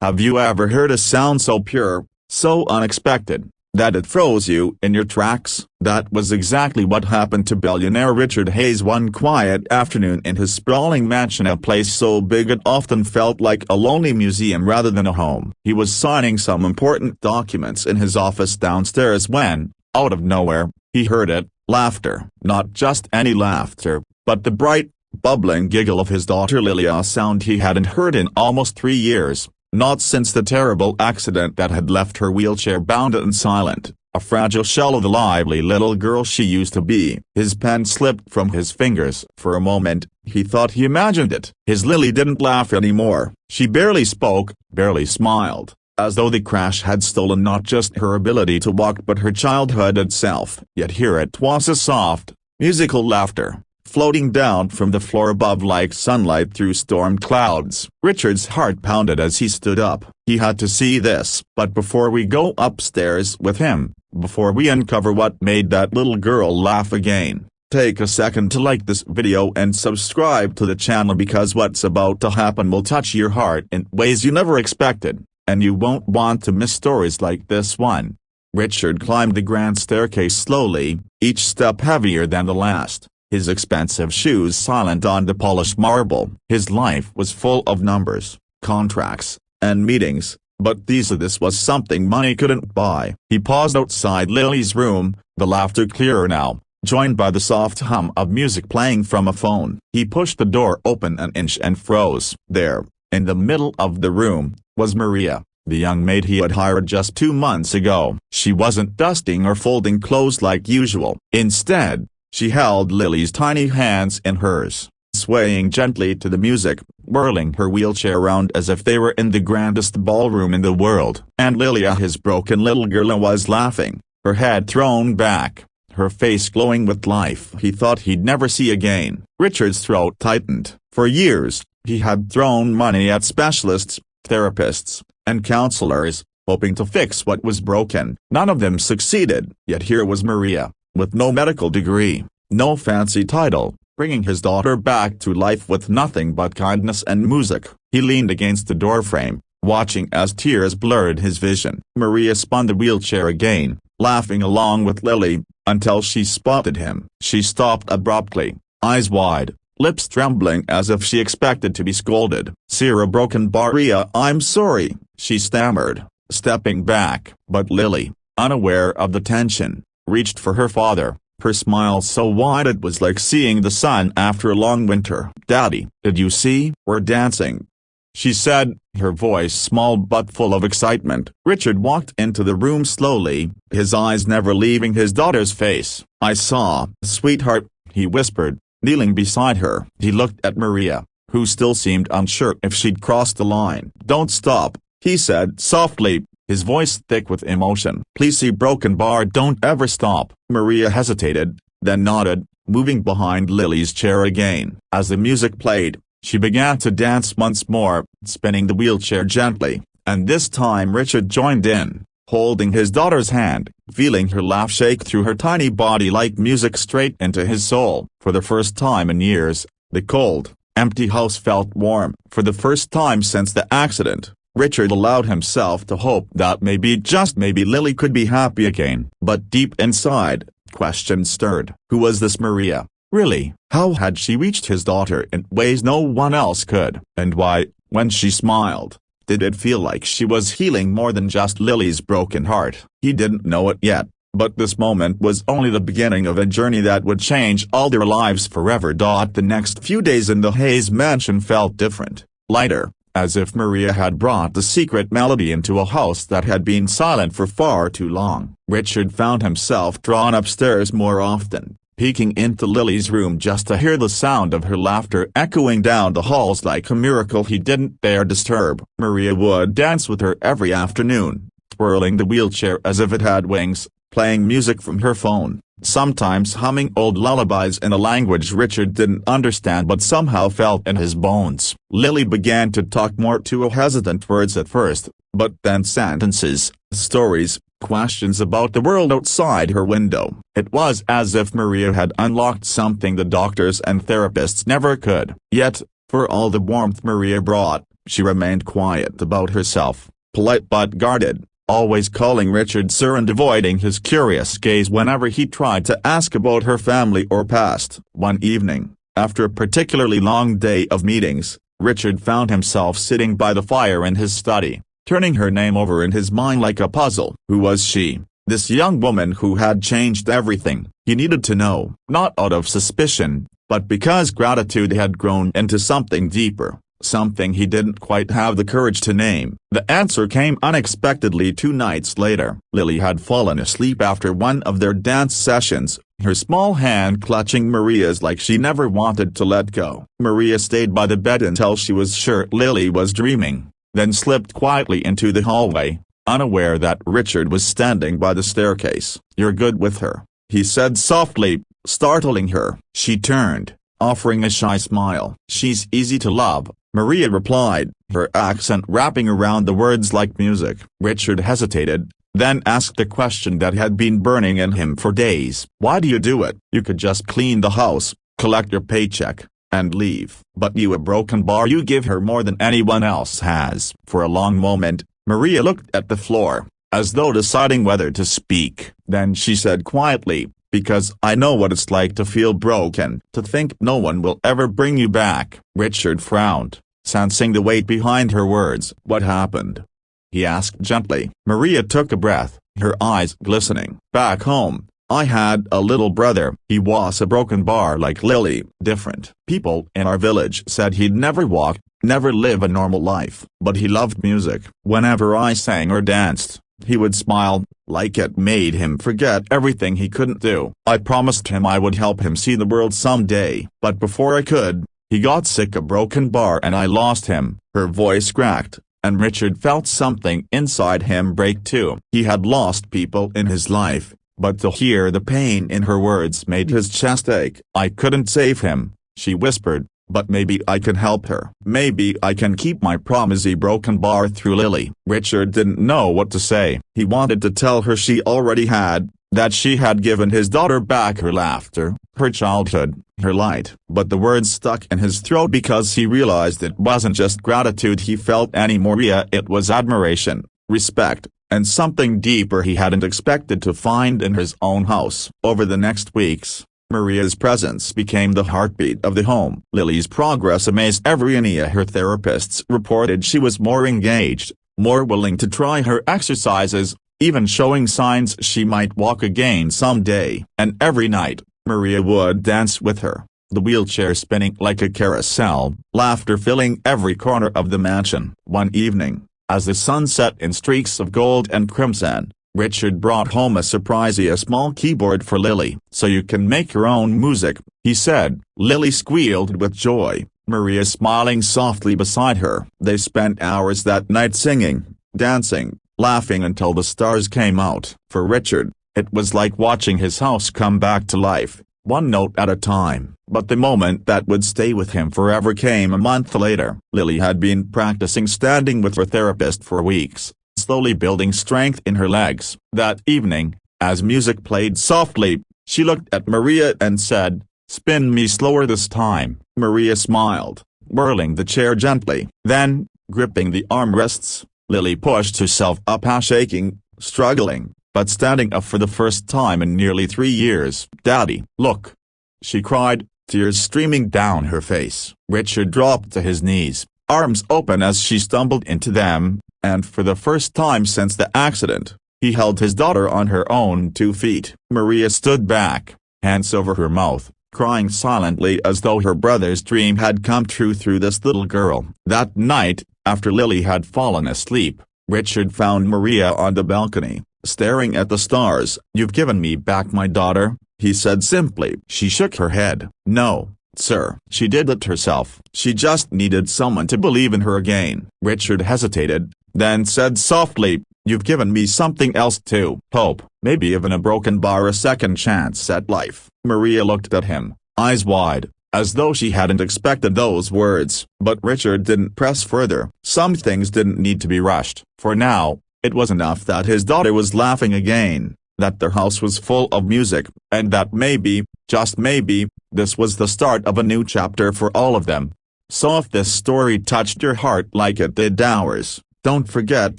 Have you ever heard a sound so pure, so unexpected, that it froze you in your tracks? That was exactly what happened to billionaire Richard Hayes one quiet afternoon in his sprawling mansion, a place so big it often felt like a lonely museum rather than a home. He was signing some important documents in his office downstairs when, out of nowhere, he heard it, laughter. Not just any laughter, but the bright, bubbling giggle of his daughter Lily, a sound he hadn't heard in almost 3 years. Not since the terrible accident that had left her wheelchair-bound and silent, a fragile shell of the lively little girl she used to be. His pen slipped from his fingers. For a moment, he thought he imagined it. His Lily didn't laugh anymore. She barely spoke, barely smiled, as though the crash had stolen not just her ability to walk but her childhood itself. Yet here it was, a soft, musical laughter, floating down from the floor above like sunlight through storm clouds. Richard's heart pounded as he stood up. He had to see this. But before we go upstairs with him, before we uncover what made that little girl laugh again, take a second to like this video and subscribe to the channel, because what's about to happen will touch your heart in ways you never expected, and you won't want to miss stories like this one. Richard climbed the grand staircase slowly, each step heavier than the last, his expensive shoes silent on the polished marble. His life was full of numbers, contracts, and meetings, but this was something money couldn't buy. He paused outside Lily's room, the laughter clearer now, joined by the soft hum of music playing from a phone. He pushed the door open an inch and froze. There, in the middle of the room, was Maria, the young maid he had hired just 2 months ago. She wasn't dusting or folding clothes like usual. Instead, she held Lily's tiny hands in hers, swaying gently to the music, whirling her wheelchair around as if they were in the grandest ballroom in the world. And Lily, his broken little girl, was laughing, her head thrown back, her face glowing with life he thought he'd never see again. Richard's throat tightened. For years, he had thrown money at specialists, therapists, and counselors, hoping to fix what was broken. None of them succeeded. Yet here was Maria, with no medical degree, no fancy title, bringing his daughter back to life with nothing but kindness and music. He leaned against the doorframe, watching as tears blurred his vision. Maria spun the wheelchair again, laughing along with Lily, until she spotted him. She stopped abruptly, eyes wide, lips trembling as if she expected to be scolded. "Sarah broken Maria, I'm sorry," she stammered, stepping back. But Lily, unaware of the tension, reached for her father, her smile so wide it was like seeing the sun after a long winter. "Daddy, did you see? We're dancing," she said, her voice small but full of excitement. Richard walked into the room slowly, his eyes never leaving his daughter's face. "I saw, sweetheart," he whispered, kneeling beside her. He looked at Maria, who still seemed unsure if she'd crossed the line. "Don't stop," he said softly, his voice thick with emotion. "Please see broken bar, don't ever stop." Maria hesitated, then nodded, moving behind Lily's chair again. As the music played, she began to dance once more, spinning the wheelchair gently, and this time Richard joined in, holding his daughter's hand, feeling her laugh shake through her tiny body like music straight into his soul. For the first time in years, the cold, empty house felt warm. For the first time since the accident, Richard allowed himself to hope that maybe, just maybe, Lily could be happy again. But deep inside, questions stirred. Who was this Maria, really? How had she reached his daughter in ways no one else could? And why, when she smiled, did it feel like she was healing more than just Lily's broken heart? He didn't know it yet, but this moment was only the beginning of a journey that would change all their lives forever. The next few days in the Hayes mansion felt different, lighter, as if Maria had brought the secret melody into a house that had been silent for far too long. Richard found himself drawn upstairs more often, peeking into Lily's room just to hear the sound of her laughter echoing down the halls like a miracle he didn't dare disturb. Maria would dance with her every afternoon, twirling the wheelchair as if it had wings, playing music from her phone, sometimes humming old lullabies in a language Richard didn't understand but somehow felt in his bones. Lily began to talk more, too hesitant words at first, but then sentences, stories, questions about the world outside her window. It was as if Maria had unlocked something the doctors and therapists never could. Yet, for all the warmth Maria brought, She remained quiet about herself, polite but guarded, always calling Richard sir and avoiding his curious gaze whenever he tried to ask about her family or past. One evening, after a particularly long day of meetings, Richard found himself sitting by the fire in his study, turning her name over in his mind like a puzzle. Who was she, this young woman who had changed everything? He needed to know, not out of suspicion, but because gratitude had grown into something deeper, something he didn't quite have the courage to name. The answer came unexpectedly 2 nights later. Lily had fallen asleep after one of their dance sessions, her small hand clutching Maria's like she never wanted to let go. Maria stayed by the bed until she was sure Lily was dreaming, then slipped quietly into the hallway, unaware that Richard was standing by the staircase. "You're good with her," he said softly, startling her. She turned, offering a shy smile. "She's easy to love," Maria replied, her accent wrapping around the words like music. Richard hesitated, then asked the question that had been burning in him for days. "Why do you do it? You could just clean the house, collect your paycheck, and leave. But you a broken bar. You give her more than anyone else has." For a long moment, Maria looked at the floor, as though deciding whether to speak. Then she said quietly, "Because I know what it's like to feel broken, to think no one will ever bring you back." Richard frowned, sensing the weight behind her words. "What happened?" he asked gently. Maria took a breath, her eyes glistening. "Back home, I had a little brother. He was a broken bar like Lily. Different. People in our village said he'd never walk, never live a normal life. But he loved music. Whenever I sang or danced, he would smile, like it made him forget everything he couldn't do. I promised him I would help him see the world someday. But before I could, he got sick, a broken bar, and I lost him." Her voice cracked, and Richard felt something inside him break too. He had lost people in his life, but to hear the pain in her words made his chest ache. "I couldn't save him," she whispered, "but maybe I can help her. Maybe I can keep my promise." A broken bar through Lily. Richard didn't know what to say. He wanted to tell her she already had, that she had given his daughter back her laughter, her childhood, her light. But the words stuck in his throat because he realized it wasn't just gratitude he felt anymore. It was admiration, respect, and something deeper he hadn't expected to find in his own house. Over the next weeks, Maria's presence became the heartbeat of the home. Lily's progress amazed everyone. Her therapists reported she was more engaged, more willing to try her exercises, even showing signs she might walk again someday. And every night, Maria would dance with her, the wheelchair spinning like a carousel, laughter filling every corner of the mansion. One evening, as the sun set in streaks of gold and crimson, Richard brought home a surprise: a small keyboard for Lily. "So you can make your own music," he said. Lily squealed with joy, Maria smiling softly beside her. They spent hours that night singing, dancing, laughing until the stars came out. For Richard, it was like watching his house come back to life, one note at a time. But the moment that would stay with him forever came a month later. Lily had been practicing standing with her therapist for weeks, slowly building strength in her legs. That evening, as music played softly, she looked at Maria and said, "Spin me slower this time." Maria smiled, whirling the chair gently. Then, gripping the armrests, Lily pushed herself up, shaking, struggling, but standing up for the first time in nearly 3 years. "Daddy, look!" she cried, tears streaming down her face. Richard dropped to his knees, arms open as she stumbled into them, and for the first time since the accident, he held his daughter on her own 2 feet. Maria stood back, hands over her mouth, crying silently as though her brother's dream had come true through this little girl. That night, after Lily had fallen asleep, Richard found Maria on the balcony, staring at the stars. "You've given me back my daughter," he said simply. She shook her head. "No, sir. She did it herself. She just needed someone to believe in her again." Richard hesitated, then said softly, "You've given me something else too. Hope, maybe even a broken bar, a second chance at life." Maria looked at him, eyes wide, as though she hadn't expected those words. But Richard didn't press further. Some things didn't need to be rushed. For now, it was enough that his daughter was laughing again, that their house was full of music, and that maybe, just maybe, this was the start of a new chapter for all of them. So if this story touched your heart like it did ours, don't forget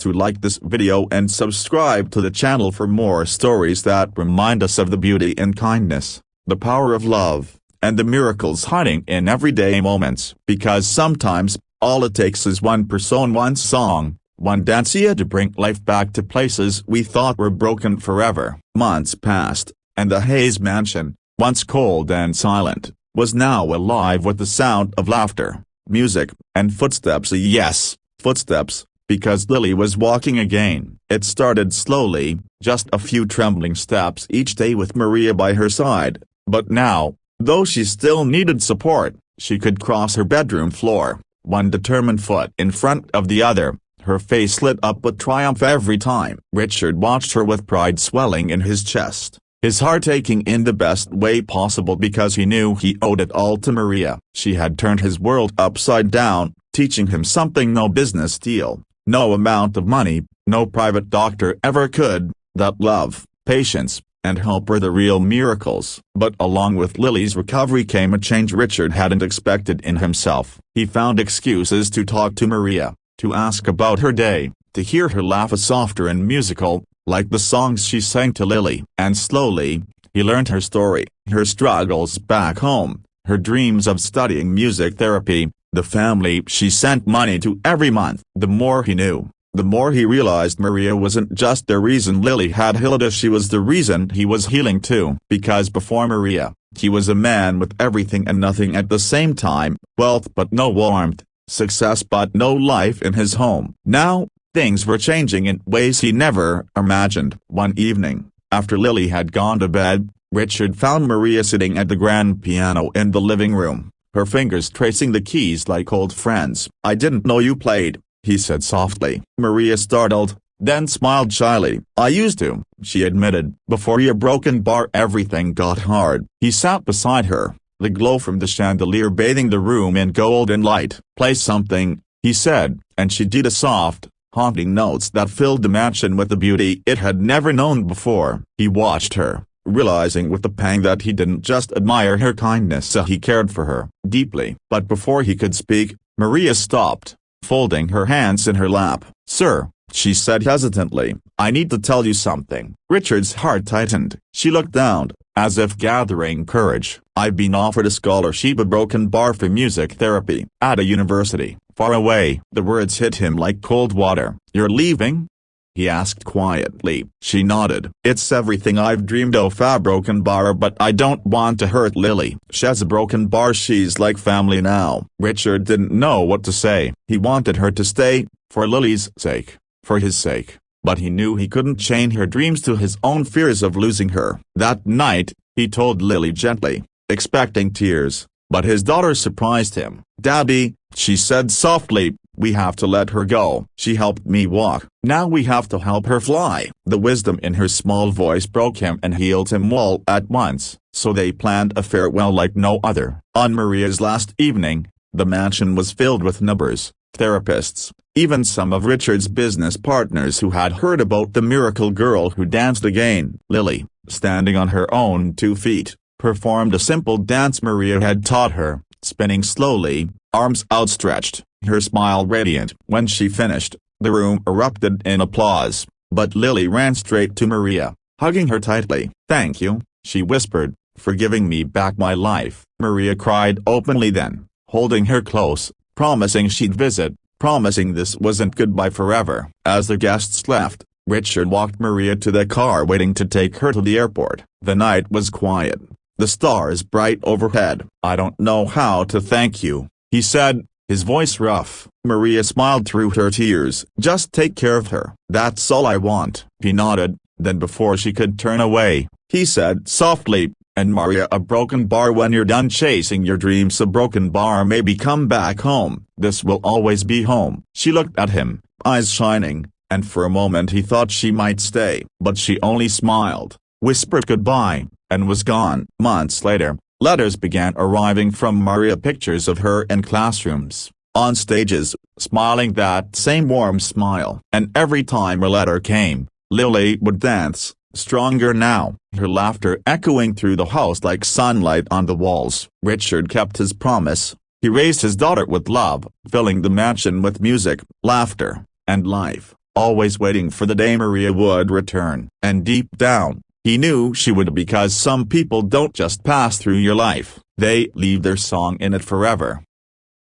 to like this video and subscribe to the channel for more stories that remind us of the beauty and kindness, the power of love, and the miracles hiding in everyday moments. Because sometimes, all it takes is one person, one song, one dance to bring life back to places we thought were broken forever. Months passed, and the Hayes mansion, once cold and silent, was now alive with the sound of laughter, music, and footsteps. Yes, footsteps. Because Lily was walking again. It started slowly, just a few trembling steps each day with Maria by her side, but now, though she still needed support, she could cross her bedroom floor, one determined foot in front of the other, her face lit up with triumph every time. Richard watched her with pride swelling in his chest, his heart aching in the best way possible because he knew he owed it all to Maria. She had turned his world upside down, teaching him something no business deal, no amount of money, no private doctor ever could, that love, patience, and hope were the real miracles. But along with Lily's recovery came a change Richard hadn't expected in himself. He found excuses to talk to Maria, to ask about her day, to hear her laugh softer and musical, like the songs she sang to Lily. And slowly, he learned her story, her struggles back home, her dreams of studying music therapy, the family she sent money to every month. The more he knew, the more he realized Maria wasn't just the reason Lily had Hilda, she was the reason he was healing too. Because before Maria, he was a man with everything and nothing at the same time, wealth but no warmth, success but no life in his home. Now, things were changing in ways he never imagined. One evening, after Lily had gone to bed, Richard found Maria sitting at the grand piano in the living room, her fingers tracing the keys like old friends. "I didn't know you played," he said softly. Maria startled, then smiled shyly. "I used to," she admitted. "Before your broken bar everything got hard." He sat beside her, the glow from the chandelier bathing the room in golden light. "Play something," he said, and she did, a soft, haunting notes that filled the mansion with the beauty it had never known before. He watched her, realizing with a pang that he didn't just admire her kindness, he cared for her deeply. But before he could speak, Maria stopped, folding her hands in her lap. "Sir," she said hesitantly, "I need to tell you something." Richard's heart tightened. She looked down, as if gathering courage. "I've been offered a scholarship, a broken bar for music therapy, at a university, far away." The words hit him like cold water. "You're leaving?" he asked quietly. She nodded. "It's everything I've dreamed of, a broken bar, but I don't want to hurt Lily. She's a broken bar, she's like family now." Richard didn't know what to say. He wanted her to stay, for Lily's sake, for his sake, but he knew he couldn't chain her dreams to his own fears of losing her. That night, he told Lily gently, expecting tears, but his daughter surprised him. "Daddy," she said softly, "we have to let her go. She helped me walk. Now we have to help her fly." The wisdom in her small voice broke him and healed him all at once. So they planned a farewell like no other. On Maria's last evening, the mansion was filled with neighbors, therapists, even some of Richard's business partners who had heard about the miracle girl who danced again. Lily, standing on her own 2 feet, performed a simple dance Maria had taught her, spinning slowly, arms outstretched, her smile radiant. When she finished, the room erupted in applause, but Lily ran straight to Maria, hugging her tightly. "Thank you," she whispered, "for giving me back my life." Maria cried openly then, holding her close, promising she'd visit, promising this wasn't goodbye forever. As the guests left, Richard walked Maria to the car waiting to take her to the airport. The night was quiet, the stars bright overhead. "I don't know how to thank you," he said, his voice rough. Maria smiled through her tears. "Just take care of her. That's all I want." He nodded, then before she could turn away, he said softly, "And Maria, a broken bar when you're done chasing your dreams, a broken bar maybe come back home. This will always be home." She looked at him, eyes shining, and for a moment he thought she might stay. But she only smiled, whispered goodbye, and was gone. Months later, letters began arriving from Maria, pictures of her in classrooms, on stages, smiling that same warm smile. And every time a letter came, Lily would dance, stronger now, her laughter echoing through the house like sunlight on the walls. Richard kept his promise. He raised his daughter with love, filling the mansion with music, laughter, and life, always waiting for the day Maria would return. And deep down, he knew she would, because some people don't just pass through your life, they leave their song in it forever.